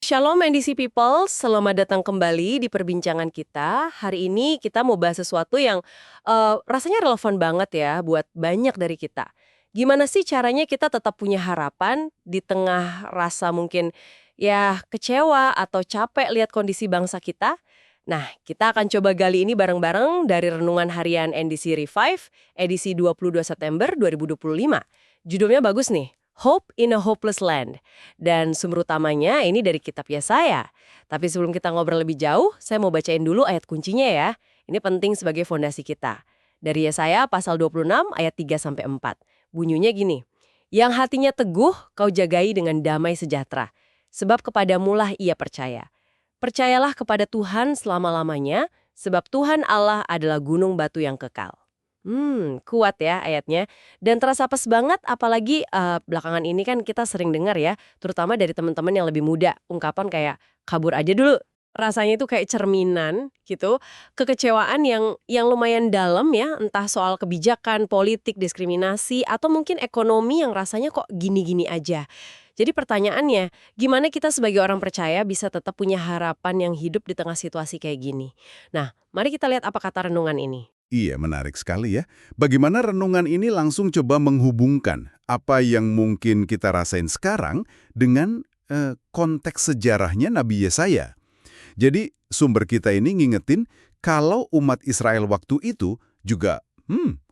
Shalom NDC People, selamat datang kembali di perbincangan kita. Hari ini kita mau bahas sesuatu yang rasanya relevan banget ya buat banyak dari kita. Gimana sih caranya kita tetap punya harapan di tengah rasa mungkin ya kecewa atau capek lihat kondisi bangsa kita? Nah, kita akan coba gali ini bareng-bareng dari Renungan Harian NDC Revive, edisi 22 September 2025. Judulnya bagus nih, Hope in a Hopeless Land. Dan sumber utamanya ini dari kitab Yesaya. Tapi sebelum kita ngobrol lebih jauh, saya mau bacain dulu ayat kuncinya ya. Ini penting sebagai fondasi kita. Dari Yesaya pasal 26 ayat 3-4. Bunyinya gini, yang hatinya teguh kau jagai dengan damai sejahtera, sebab kepadamulah ia percaya. Percayalah kepada Tuhan selama-lamanya, sebab Tuhan Allah adalah gunung batu yang kekal. Kuat ya ayatnya. Dan terasa pas banget apalagi belakangan ini kan kita sering dengar ya, terutama dari teman-teman yang lebih muda, ungkapan kayak kabur aja dulu. Rasanya itu kayak cerminan gitu, kekecewaan yang lumayan dalam ya, entah soal kebijakan, politik, diskriminasi, atau mungkin ekonomi yang rasanya kok gini-gini aja. Jadi pertanyaannya, gimana kita sebagai orang percaya bisa tetap punya harapan yang hidup di tengah situasi kayak gini? Nah, mari kita lihat apa kata renungan ini. Iya, menarik sekali ya. Bagaimana renungan ini langsung coba menghubungkan apa yang mungkin kita rasain sekarang dengan konteks sejarahnya Nabi Yesaya. Jadi sumber kita ini ngingetin kalau umat Israel waktu itu juga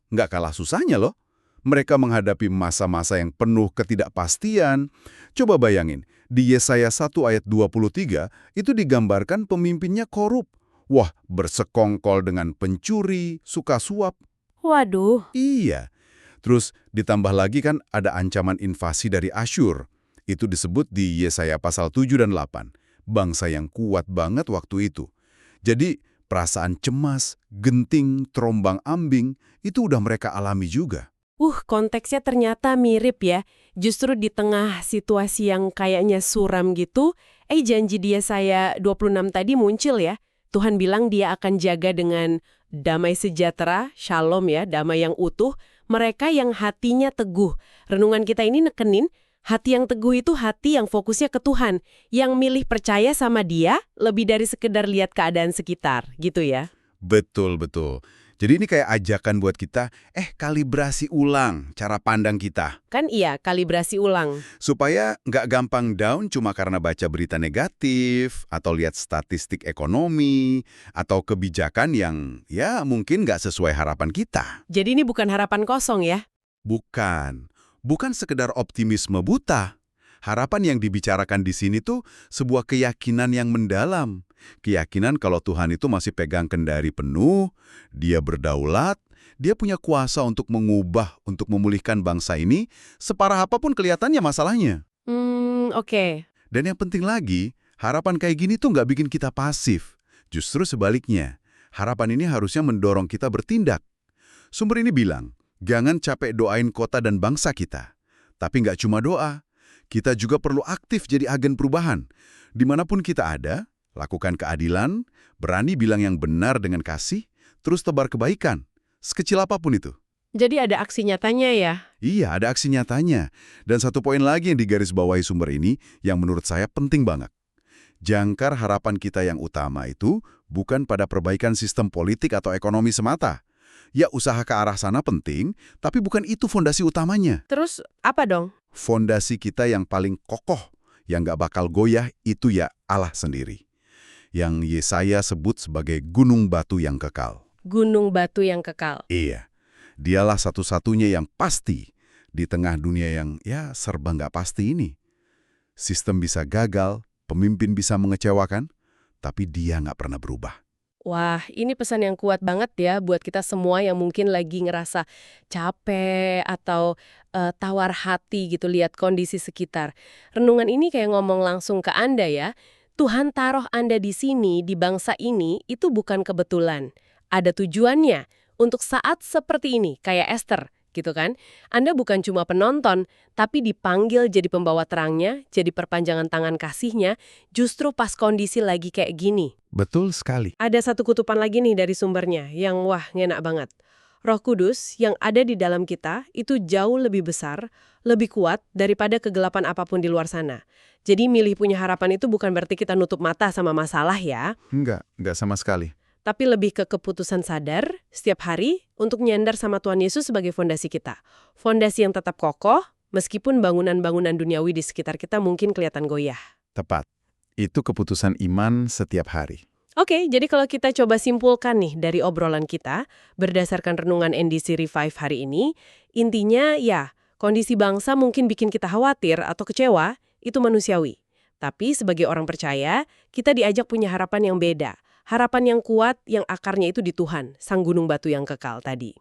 nggak kalah susahnya loh. Mereka menghadapi masa-masa yang penuh ketidakpastian. Coba bayangin, di Yesaya 1 ayat 23 itu digambarkan pemimpinnya korup. Wah, bersekongkol dengan pencuri, suka suap. Waduh, Iya. Terus ditambah lagi kan ada ancaman invasi dari Asyur. Itu disebut di Yesaya pasal 7 dan 8. Bangsa yang kuat banget waktu itu. Jadi perasaan cemas, genting, terombang-ambing itu udah mereka alami juga. konteksnya ternyata mirip ya. Justru di tengah situasi yang kayaknya suram gitu, janji dia saya 26 tadi muncul ya. Tuhan bilang dia akan jaga dengan damai sejahtera, shalom ya, damai yang utuh, mereka yang hatinya teguh. Renungan kita ini nekenin, hati yang teguh itu hati yang fokusnya ke Tuhan, yang milih percaya sama dia lebih dari sekedar lihat keadaan sekitar, gitu ya. Betul. Jadi ini kayak ajakan buat kita, kalibrasi ulang cara pandang kita. Kan iya, kalibrasi ulang. Supaya nggak gampang down cuma karena baca berita negatif, atau lihat statistik ekonomi, atau kebijakan yang ya mungkin nggak sesuai harapan kita. Jadi ini bukan harapan kosong ya. Bukan sekedar optimisme buta. Harapan yang dibicarakan di sini tuh sebuah keyakinan yang mendalam. Keyakinan kalau Tuhan itu masih pegang kendali penuh, dia berdaulat, dia punya kuasa untuk mengubah, untuk memulihkan bangsa ini, separah apapun kelihatannya masalahnya. Oke. Dan yang penting lagi, harapan kayak gini tuh nggak bikin kita pasif. Justru sebaliknya, harapan ini harusnya mendorong kita bertindak. Sumber ini bilang, jangan capek doain kota dan bangsa kita. Tapi nggak cuma doa, kita juga perlu aktif jadi agen perubahan. Dimanapun kita ada, lakukan keadilan, berani bilang yang benar dengan kasih, terus tebar kebaikan, sekecil apapun itu. Jadi ada aksi nyatanya ya. Iya, ada aksi nyatanya. Dan satu poin lagi yang digarisbawahi sumber ini, yang menurut saya penting banget. Jangkar harapan kita yang utama itu bukan pada perbaikan sistem politik atau ekonomi semata. Ya, usaha ke arah sana penting, tapi bukan itu fondasi utamanya. Terus apa dong? Fondasi kita yang paling kokoh, yang gak bakal goyah, itu ya Allah sendiri. Yang Yesaya sebut sebagai gunung batu yang kekal. Gunung batu yang kekal. Iya, dialah satu-satunya yang pasti di tengah dunia yang ya serba nggak pasti ini. Sistem bisa gagal, pemimpin bisa mengecewakan, tapi dia nggak pernah berubah. Wah, ini pesan yang kuat banget ya buat kita semua yang mungkin lagi ngerasa capek atau tawar hati gitu lihat kondisi sekitar. Renungan ini kayak ngomong langsung ke Anda ya. Tuhan taruh Anda di sini, di bangsa ini, itu bukan kebetulan. Ada tujuannya untuk saat seperti ini, kayak Esther, gitu kan. Anda bukan cuma penonton, tapi dipanggil jadi pembawa terangnya, jadi perpanjangan tangan kasihnya, justru pas kondisi lagi kayak gini. Betul sekali. Ada satu kutupan lagi nih dari sumbernya, yang wah ngenak banget. Roh Kudus yang ada di dalam kita itu jauh lebih besar, lebih kuat daripada kegelapan apapun di luar sana. Jadi milih punya harapan itu bukan berarti kita nutup mata sama masalah ya, Enggak sama sekali. tapi lebih ke keputusan sadar setiap hari untuk nyandar sama Tuhan Yesus sebagai fondasi kita. Fondasi yang tetap kokoh, meskipun bangunan-bangunan duniawi di sekitar kita mungkin kelihatan goyah. Tepat. Itu keputusan iman setiap hari. Oke, jadi kalau kita coba simpulkan nih dari obrolan kita, berdasarkan renungan NDC Revive hari ini, intinya ya, kondisi bangsa mungkin bikin kita khawatir atau kecewa, itu manusiawi. Tapi sebagai orang percaya, kita diajak punya harapan yang beda. Harapan yang kuat, yang akarnya itu di Tuhan, sang gunung batu yang kekal tadi.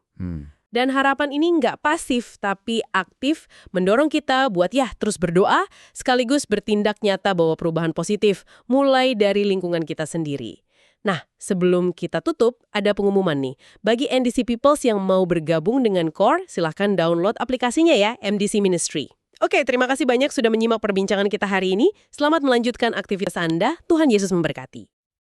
Dan harapan ini nggak pasif, tapi aktif, mendorong kita buat ya terus berdoa, sekaligus bertindak nyata bahwa perubahan positif, mulai dari lingkungan kita sendiri. Nah, sebelum kita tutup, ada pengumuman nih. Bagi NDC Peoples yang mau bergabung dengan CORE, silahkan download aplikasinya ya, MDC Ministry. Oke, terima kasih banyak sudah menyimak perbincangan kita hari ini. Selamat melanjutkan aktivitas Anda. Tuhan Yesus memberkati.